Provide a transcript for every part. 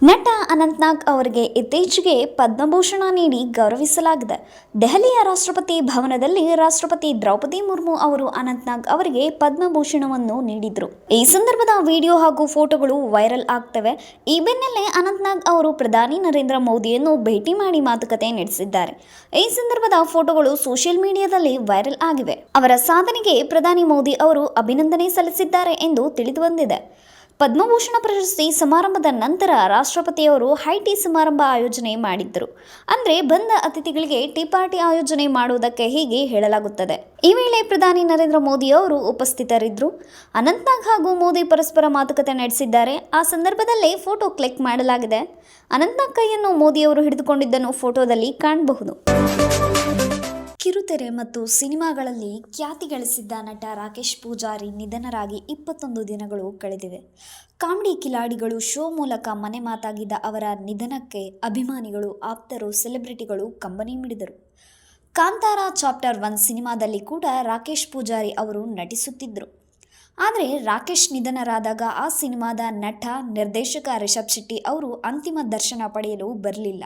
ನಟ ಅನಂತ್ನಾಗ್ ಅವರಿಗೆ ಇತ್ತೀಚೆಗೆ ಪದ್ಮಭೂಷಣ ನೀಡಿ ಗೌರವಿಸಲಾಗಿದೆ. ದೆಹಲಿಯ ರಾಷ್ಟ್ರಪತಿ ಭವನದಲ್ಲಿ ರಾಷ್ಟ್ರಪತಿ ದ್ರೌಪದಿ ಮುರ್ಮು ಅವರು ಅನಂತ್ನಾಗ್ ಅವರಿಗೆ ಪದ್ಮಭೂಷಣವನ್ನು ನೀಡಿದರು. ಈ ಸಂದರ್ಭದ ವಿಡಿಯೋ ಹಾಗೂ ಫೋಟೋಗಳು ವೈರಲ್ ಆಗ್ತವೆ. ಈ ಬೆನ್ನಲ್ಲೇ ಅನಂತ್ನಾಗ್ ಅವರು ಪ್ರಧಾನಿ ನರೇಂದ್ರ ಮೋದಿಯನ್ನು ಭೇಟಿ ಮಾಡಿ ಮಾತುಕತೆ ನಡೆಸಿದ್ದಾರೆ. ಈ ಸಂದರ್ಭದ ಫೋಟೋಗಳು ಸೋಷಿಯಲ್ ಮೀಡಿಯಾದಲ್ಲಿ ವೈರಲ್ ಆಗಿವೆ. ಅವರ ಸಾಧನೆಗೆ ಪ್ರಧಾನಿ ಮೋದಿ ಅವರು ಅಭಿನಂದನೆ ಸಲ್ಲಿಸಿದ್ದಾರೆ ಎಂದು ತಿಳಿದು ಬಂದಿದೆ. ಪದ್ಮಭೂಷಣ ಪ್ರಶಸ್ತಿ ಸಮಾರಂಭದ ನಂತರ ರಾಷ್ಟ್ರಪತಿಯವರು ಹೈ-ಟೀ ಸಮಾರಂಭ ಆಯೋಜನೆ ಮಾಡಿದ್ದರು. ಅಂದರೆ ಬಂದ ಅತಿಥಿಗಳಿಗೆ ಟೀ ಪಾರ್ಟಿ ಆಯೋಜನೆ ಮಾಡುವುದಕ್ಕೆ ಹೀಗೆ ಹೇಳಲಾಗುತ್ತದೆ. ಈ ವೇಳೆ ಪ್ರಧಾನಿ ನರೇಂದ್ರ ಮೋದಿ ಅವರು ಉಪಸ್ಥಿತರಿದ್ದರು. ಅನಂತ್ನಾಗ್ ಹಾಗೂ ಮೋದಿ ಪರಸ್ಪರ ಮಾತುಕತೆ ನಡೆಸಿದ್ದಾರೆ. ಆ ಸಂದರ್ಭದಲ್ಲೇ ಫೋಟೋ ಕ್ಲಿಕ್ ಮಾಡಲಾಗಿದೆ. ಅನಂತ್ನಾಗ್ ಕೈಯನ್ನು ಮೋದಿಯವರು ಹಿಡಿದುಕೊಂಡಿದ್ದನ್ನು ಫೋಟೋದಲ್ಲಿ ಕಾಣಬಹುದು. ಕಿರುತೆರೆ ಮತ್ತು ಸಿನಿಮಾಗಳಲ್ಲಿ ಖ್ಯಾತಿ ಗಳಿಸಿದ್ದ ನಟ ರಾಕೇಶ್ ಪೂಜಾರಿ ನಿಧನರಾಗಿ 21 ದಿನಗಳು ಕಳೆದಿವೆ. ಕಾಮಿಡಿ ಕಿಲಾಡಿಗಳು ಶೋ ಮೂಲಕ ಮನೆ ಮಾತಾಗಿದ್ದ ಅವರ ನಿಧನಕ್ಕೆ ಅಭಿಮಾನಿಗಳು, ಆಪ್ತರು, ಸೆಲೆಬ್ರಿಟಿಗಳು ಕಂಬನಿ ಮಿಡಿದರು. ಕಾಂತಾರ ಚಾಪ್ಟರ್ 1 ಸಿನಿಮಾದಲ್ಲಿ ಕೂಡ ರಾಕೇಶ್ ಪೂಜಾರಿ ಅವರು ನಟಿಸುತ್ತಿದ್ದರು. ಆದರೆ ರಾಕೇಶ್ ನಿಧನರಾದಾಗ ಆ ಸಿನಿಮಾದ ನಟ, ನಿರ್ದೇಶಕ ರಿಷಬ್ ಶೆಟ್ಟಿ ಅವರು ಅಂತಿಮ ದರ್ಶನ ಪಡೆಯಲು ಬರಲಿಲ್ಲ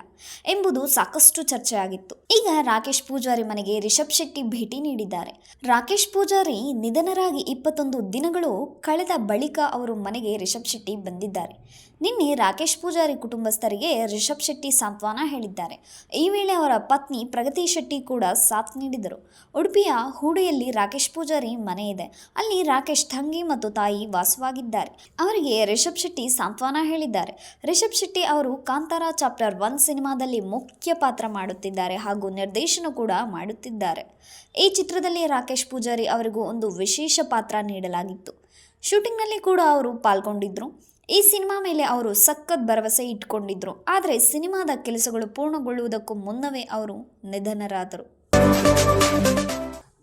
ಎಂಬುದು ಸಾಕಷ್ಟು ಚರ್ಚೆಯಾಗಿತ್ತು. ಈಗ ರಾಕೇಶ್ ಪೂಜಾರಿ ಮನೆಗೆ ರಿಷಬ್ ಶೆಟ್ಟಿ ಭೇಟಿ ನೀಡಿದ್ದಾರೆ. ರಾಕೇಶ್ ಪೂಜಾರಿ ನಿಧನರಾಗಿ 21 ದಿನಗಳು ಕಳೆದ ಬಳಿಕ ಅವರು ಮನೆಗೆ ರಿಷಬ್ ಶೆಟ್ಟಿ ಬಂದಿದ್ದಾರೆ. ನಿನ್ನೆ ರಾಕೇಶ್ ಪೂಜಾರಿ ಕುಟುಂಬಸ್ಥರಿಗೆ ರಿಷಬ್ ಶೆಟ್ಟಿ ಸಾಂತ್ವನ ಹೇಳಿದ್ದಾರೆ. ಈ ವೇಳೆ ಅವರ ಪತ್ನಿ ಪ್ರಗತಿ ಶೆಟ್ಟಿ ಕೂಡ ಸಾಥ್ ನೀಡಿದರು. ಉಡುಪಿಯ ಹೂಡೆಯಲ್ಲಿ ರಾಕೇಶ್ ಪೂಜಾರಿ ಮನೆ ಇದೆ. ಅಲ್ಲಿ ರಾಕೇಶ್ ತಂಗಿ ಮತ್ತು ತಾಯಿ ವಾಸವಾಗಿದ್ದಾರೆ. ಅವರಿಗೆ ರಿಷಬ್ ಶೆಟ್ಟಿ ಸಾಂತ್ವನ ಹೇಳಿದ್ದಾರೆ. ರಿಷಬ್ ಶೆಟ್ಟಿ ಅವರು ಕಾಂತಾರ ಚಾಪ್ಟರ್ 1 ಸಿನಿಮಾದಲ್ಲಿ ಮುಖ್ಯ ಪಾತ್ರ ಮಾಡುತ್ತಿದ್ದಾರೆ ಹಾಗೂ ನಿರ್ದೇಶನ ಕೂಡ ಮಾಡುತ್ತಿದ್ದಾರೆ. ಈ ಚಿತ್ರದಲ್ಲಿ ರಾಕೇಶ್ ಪೂಜಾರಿ ಅವರಿಗೂ ಒಂದು ವಿಶೇಷ ಪಾತ್ರ ನೀಡಲಾಗಿತ್ತು. ಶೂಟಿಂಗ್ನಲ್ಲಿ ಕೂಡ ಅವರು ಪಾಲ್ಗೊಂಡಿದ್ದರು. ಈ ಸಿನಿಮಾ ಮೇಲೆ ಅವರು ಸಖತ್ ಭರವಸೆ ಇಟ್ಕೊಂಡಿದ್ರು. ಆದರೆ ಸಿನಿಮಾದ ಕೆಲಸಗಳು ಪೂರ್ಣಗೊಳ್ಳುವುದಕ್ಕೂ ಮುನ್ನವೇ ಅವರು ನಿಧನರಾದರು.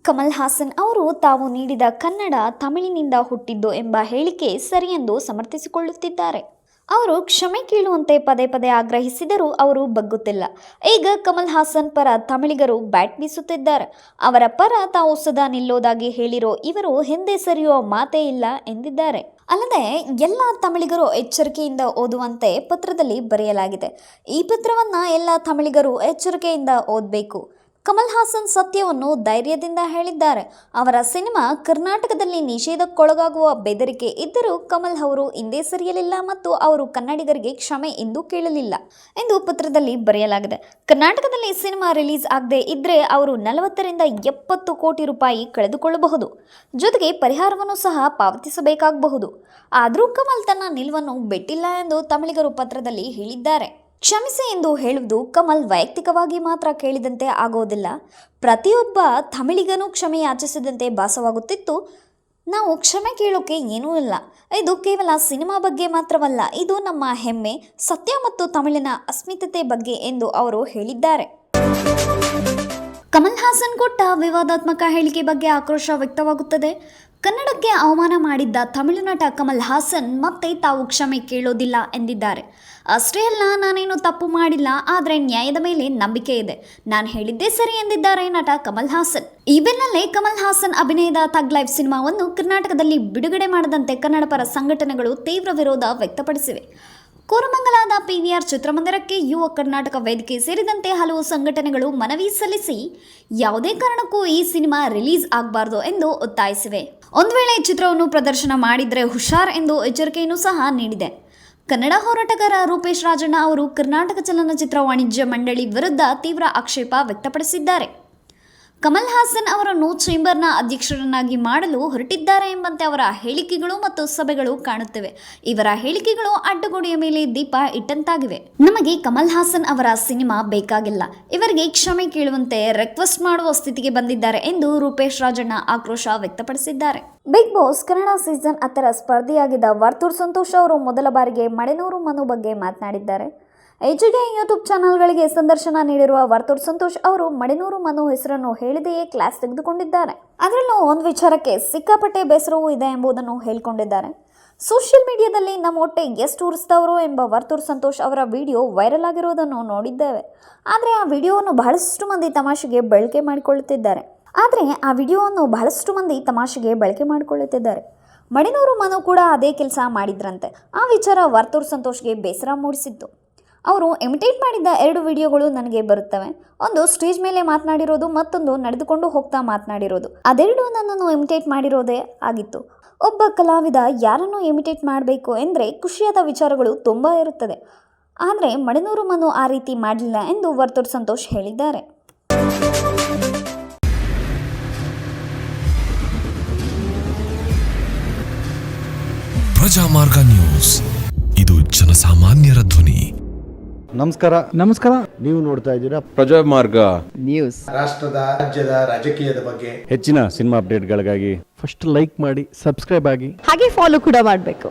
ಕಮಲ್ ಹಾಸನ್ ಅವರು ತಾವು ನೀಡಿದ ಕನ್ನಡ ತಮಿಳಿನಿಂದ ಹುಟ್ಟಿದ್ದು ಎಂಬ ಹೇಳಿಕೆ ಸರಿಯೆಂದು ಸಮರ್ಥಿಸಿಕೊಳ್ಳುತ್ತಿದ್ದಾರೆ. ಅವರು ಕ್ಷಮೆ ಕೇಳುವಂತೆ ಪದೇ ಪದೇ ಆಗ್ರಹಿಸಿದರೂ ಅವರು ಬಗ್ಗುತ್ತಿಲ್ಲ. ಈಗ ಕಮಲ್ ಹಾಸನ್ ಪರ ತಮಿಳಿಗರು ಬ್ಯಾಟ್ ಬೀಸುತ್ತಿದ್ದಾರೆ. ಅವರ ಪರ ತಾವು ಸದಾ ನಿಲ್ಲೋದಾಗಿ ಹೇಳಿರೋ ಇವರು ಹಿಂದೆ ಸರಿಯುವ ಮಾತೇ ಇಲ್ಲ ಎಂದಿದ್ದಾರೆ. ಅಲ್ಲದೆ ಎಲ್ಲ ತಮಿಳಿಗರು ಎಚ್ಚರಿಕೆಯಿಂದ ಓದುವಂತೆ ಪತ್ರದಲ್ಲಿ ಬರೆಯಲಾಗಿದೆ. ಈ ಪತ್ರವನ್ನು ಎಲ್ಲ ತಮಿಳಿಗರು ಎಚ್ಚರಿಕೆಯಿಂದ ಓದಬೇಕು. ಕಮಲ್ ಹಾಸನ್ ಸತ್ಯವನ್ನು ಧೈರ್ಯದಿಂದ ಹೇಳಿದ್ದಾರೆ. ಅವರ ಸಿನಿಮಾ ಕರ್ನಾಟಕದಲ್ಲಿ ನಿಷೇಧಕ್ಕೊಳಗಾಗುವ ಬೆದರಿಕೆ ಇದ್ದರೂ ಕಮಲ್ ಅವರು ಹಿಂದೆ ಸರಿಯಲಿಲ್ಲ ಮತ್ತು ಅವರು ಕನ್ನಡಿಗರಿಗೆ ಕ್ಷಮೆ ಎಂದೂ ಕೇಳಲಿಲ್ಲ ಎಂದು ಪತ್ರದಲ್ಲಿ ಬರೆಯಲಾಗಿದೆ. ಕರ್ನಾಟಕದಲ್ಲಿ ಸಿನಿಮಾ ರಿಲೀಸ್ ಆಗದೆ ಇದ್ದರೆ ಅವರು 40 ರಿಂದ 70 ಕೋಟಿ ರೂಪಾಯಿ ಕಳೆದುಕೊಳ್ಳಬಹುದು. ಜೊತೆಗೆ ಪರಿಹಾರವನ್ನು ಸಹ ಪಾವತಿಸಬೇಕಾಗಬಹುದು. ಆದರೂ ಕಮಲ್ ತನ್ನ ನಿಲುವನ್ನು ಬಿಟ್ಟಿಲ್ಲ ಎಂದು ತಮಿಳಿಗರು ಪತ್ರದಲ್ಲಿ ಹೇಳಿದ್ದಾರೆ. ಕ್ಷಮಿಸಿ ಎಂದು ಹೇಳುವುದು ಕಮಲ್ ವೈಯಕ್ತಿಕವಾಗಿ ಮಾತ್ರ ಕೇಳಿದಂತೆ ಆಗೋದಿಲ್ಲ. ಪ್ರತಿಯೊಬ್ಬ ತಮಿಳಿಗನೂ ಕ್ಷಮೆ ಯಾಚಿಸಿದಂತೆ ಭಾಸವಾಗುತ್ತಿತ್ತು. ನಾವು ಕ್ಷಮೆ ಕೇಳೋಕೆ ಏನೂ ಇಲ್ಲ. ಇದು ಕೇವಲ ಸಿನಿಮಾ ಬಗ್ಗೆ ಮಾತ್ರವಲ್ಲ, ಇದು ನಮ್ಮ ಹೆಮ್ಮೆ, ಸತ್ಯ ಮತ್ತು ತಮಿಳಿನ ಅಸ್ಮಿತತೆ ಬಗ್ಗೆ ಎಂದು ಅವರು ಹೇಳಿದ್ದಾರೆ. ಕಮಲ್ ಹಾಸನ್ ಕೊಟ್ಟ ವಿವಾದಾತ್ಮಕ ಹೇಳಿಕೆ ಬಗ್ಗೆ ಆಕ್ರೋಶ ವ್ಯಕ್ತವಾಗುತ್ತದೆ. ಕನ್ನಡಕ್ಕೆ ಅವಮಾನ ಮಾಡಿದ್ದ ತಮಿಳು ನಟ ಕಮಲ್ ಹಾಸನ್ ಮತ್ತೆ ತಾವು ಕ್ಷಮೆ ಕೇಳೋದಿಲ್ಲ ಎಂದಿದ್ದಾರೆ. ಅಷ್ಟೇ ಅಲ್ಲ, ನಾನೇನು ತಪ್ಪು ಮಾಡಿಲ್ಲ, ಆದರೆ ನ್ಯಾಯದ ಮೇಲೆ ನಂಬಿಕೆ ಇದೆ, ನಾನು ಹೇಳಿದ್ದೇ ಸರಿ ಎಂದಿದ್ದಾರೆ ನಟ ಕಮಲ್ ಹಾಸನ್. ಈ ಬೆನ್ನಲ್ಲೇ ಕಮಲ್ ಹಾಸನ್ ಅಭಿನಯದ ಥಗ್ ಲೈಫ್ ಸಿನಿಮಾವನ್ನು ಕರ್ನಾಟಕದಲ್ಲಿ ಬಿಡುಗಡೆ ಮಾಡದಂತೆ ಕನ್ನಡ ಪರ ಸಂಘಟನೆಗಳು ತೀವ್ರ ವಿರೋಧ ವ್ಯಕ್ತಪಡಿಸಿವೆ. ಕೋರಮಂಗಲದ PVR ಚಿತ್ರಮಂದಿರಕ್ಕೆ ಯುವ ಕರ್ನಾಟಕ ವೇದಿಕೆ ಸೇರಿದಂತೆ ಹಲವು ಸಂಘಟನೆಗಳು ಮನವಿ ಸಲ್ಲಿಸಿ ಯಾವುದೇ ಕಾರಣಕ್ಕೂ ಈ ಸಿನಿಮಾ ರಿಲೀಸ್ ಆಗಬಾರ್ದು ಎಂದು ಒತ್ತಾಯಿಸಿವೆ. ಒಂದು ವೇಳೆ ಚಿತ್ರವನ್ನು ಪ್ರದರ್ಶನ ಮಾಡಿದರೆ ಹುಷಾರ್ ಎಂದು ಎಚ್ಚರಿಕೆಯನ್ನು ಸಹ ನೀಡಿದೆ. ಕನ್ನಡ ಹೋರಾಟಗಾರ ರೂಪೇಶ್ ರಾಜಣ್ಣ ಅವರು ಕರ್ನಾಟಕ ಚಲನಚಿತ್ರ ವಾಣಿಜ್ಯ ಮಂಡಳಿ ವಿರುದ್ಧ ತೀವ್ರ ಆಕ್ಷೇಪ ವ್ಯಕ್ತಪಡಿಸಿದ್ದಾರೆ. ಕಮಲ್ ಹಾಸನ್ ಅವರನ್ನು ಚೇಂಬರ್ನ ಅಧ್ಯಕ್ಷರನ್ನಾಗಿ ಮಾಡಲು ಹೊರಟಿದ್ದಾರೆ ಎಂಬಂತೆ ಅವರ ಹೇಳಿಕೆಗಳು ಮತ್ತು ಸಭೆಗಳು ಕಾಣುತ್ತಿವೆ. ಇವರ ಹೇಳಿಕೆಗಳು ಅಡ್ಡಗೋಡೆಯ ಮೇಲೆ ದೀಪ ಇಟ್ಟಂತಾಗಿವೆ. ನಮಗೆ ಕಮಲ್ ಹಾಸನ್ ಅವರ ಸಿನಿಮಾ ಬೇಕಾಗಿಲ್ಲ, ಇವರಿಗೆ ಕ್ಷಮೆ ಕೇಳುವಂತೆ ರಿಕ್ವೆಸ್ಟ್ ಮಾಡುವ ಸ್ಥಿತಿಗೆ ಬಂದಿದ್ದಾರೆ ಎಂದು ರೂಪೇಶ್ ರಾಜಣ್ಣ ಆಕ್ರೋಶ ವ್ಯಕ್ತಪಡಿಸಿದ್ದಾರೆ. ಬಿಗ್ ಬಾಸ್ ಕನ್ನಡ ಸೀಸನ್ 10ರ ಸ್ಪರ್ಧಿಯಾಗಿದ್ದ ವರ್ತೂರ್ ಸಂತೋಷ್ ಅವರು ಮೊದಲ ಬಾರಿಗೆ ಮಡೆನೂರು ಮನು ಬಗ್ಗೆ ಮಾತನಾಡಿದ್ದಾರೆ. ಈಚೆಗೆ ಯೂಟ್ಯೂಬ್ ಚಾನಲ್ಗಳಿಗೆ ಸಂದರ್ಶನ ನೀಡಿರುವ ವರ್ತೂರ್ ಸಂತೋಷ್ ಅವರು ಮಡೆನೂರು ಮನು ಹೆಸರನ್ನು ಹೇಳಿದೆಯೇ ಕ್ಲಾಸ್ ತೆಗೆದುಕೊಂಡಿದ್ದಾರೆ. ಅದರಲ್ಲೂ ಒಂದು ವಿಚಾರಕ್ಕೆ ಸಿಕ್ಕಾಪಟ್ಟೆ ಬೇಸರವೂ ಇದೆ ಎಂಬುದನ್ನು ಹೇಳಿಕೊಂಡಿದ್ದಾರೆ. ಸೋಷಿಯಲ್ ಮೀಡಿಯಾದಲ್ಲಿ ನಮ್ಮ ಹೊಟ್ಟೆ ಎಷ್ಟು ಉರಿಸಿದವರು ಎಂಬ ವರ್ತೂರ್ ಸಂತೋಷ್ ಅವರ ವಿಡಿಯೋ ವೈರಲ್ ಆಗಿರುವುದನ್ನು ನೋಡಿದ್ದೇವೆ. ಆದರೆ ಆ ವಿಡಿಯೋವನ್ನು ಬಹಳಷ್ಟು ಮಂದಿ ತಮಾಷೆಗೆ ಬಳಕೆ ಮಾಡಿಕೊಳ್ಳುತ್ತಿದ್ದಾರೆ. ಮಡಿನೂರು ಮನು ಕೂಡ ಅದೇ ಕೆಲಸ ಮಾಡಿದ್ರಂತೆ. ಆ ವಿಚಾರ ವರ್ತೂರು ಸಂತೋಷ್ಗೆ ಬೇಸರ ಮೂಡಿಸಿತ್ತು. ಅವರು ಇಮಿಟೇಟ್ ಮಾಡಿದ್ದ 2 ವಿಡಿಯೋಗಳು ನನಗೆ ಬರುತ್ತವೆ. ಒಂದು ಸ್ಟೇಜ್ ಮೇಲೆ ಮಾತನಾಡಿರೋದು, ಮತ್ತೊಂದು ನಡೆದುಕೊಂಡು ಹೋಗ್ತಾ ಮಾತನಾಡಿರೋದು. ಅದೆರಡು ನನ್ನನ್ನು ಇಮಿಟೇಟ್ ಮಾಡಿರೋದೇ ಆಗಿತ್ತು. ಒಬ್ಬ ಕಲಾವಿದ ಯಾರನ್ನು ಇಮಿಟೇಟ್ ಮಾಡಬೇಕು ಎಂದರೆ ಖುಷಿಯಾದ ವಿಚಾರಗಳು ತುಂಬ ಇರುತ್ತದೆ. ಆದರೆ ಮಡಿನೂರು ಮನು ಆ ರೀತಿ ಮಾಡಲಿಲ್ಲ ಎಂದು ವರ್ತೂರು ಸಂತೋಷ್ ಹೇಳಿದ್ದಾರೆ. ಪ್ರಜಾಮಾರ್ಗ ನ್ಯೂಸ್, ಇದು ಜನಸಾಮಾನ್ಯರ ಧ್ವನಿ. ನಮಸ್ಕಾರ. ನೀವು ನೋಡ್ತಾ ಇದ್ದೀರಾ ಪ್ರಜಾಮಾರ್ಗ ನ್ಯೂಸ್. ರಾಷ್ಟ್ರದ ರಾಜ್ಯದ ರಾಜಕೀಯದ ಬಗ್ಗೆ ಹೆಚ್ಚಿನ ಸಿನಿಮಾ ಅಪ್ಡೇಟ್ಗಳಿಗಾಗಿ ಫಸ್ಟ್ ಲೈಕ್ ಮಾಡಿ, ಸಬ್ಸ್ಕ್ರೈಬ್ ಆಗಿ, ಹಾಗೆ ಫಾಲೋ ಕೂಡ ಮಾಡಬೇಕು.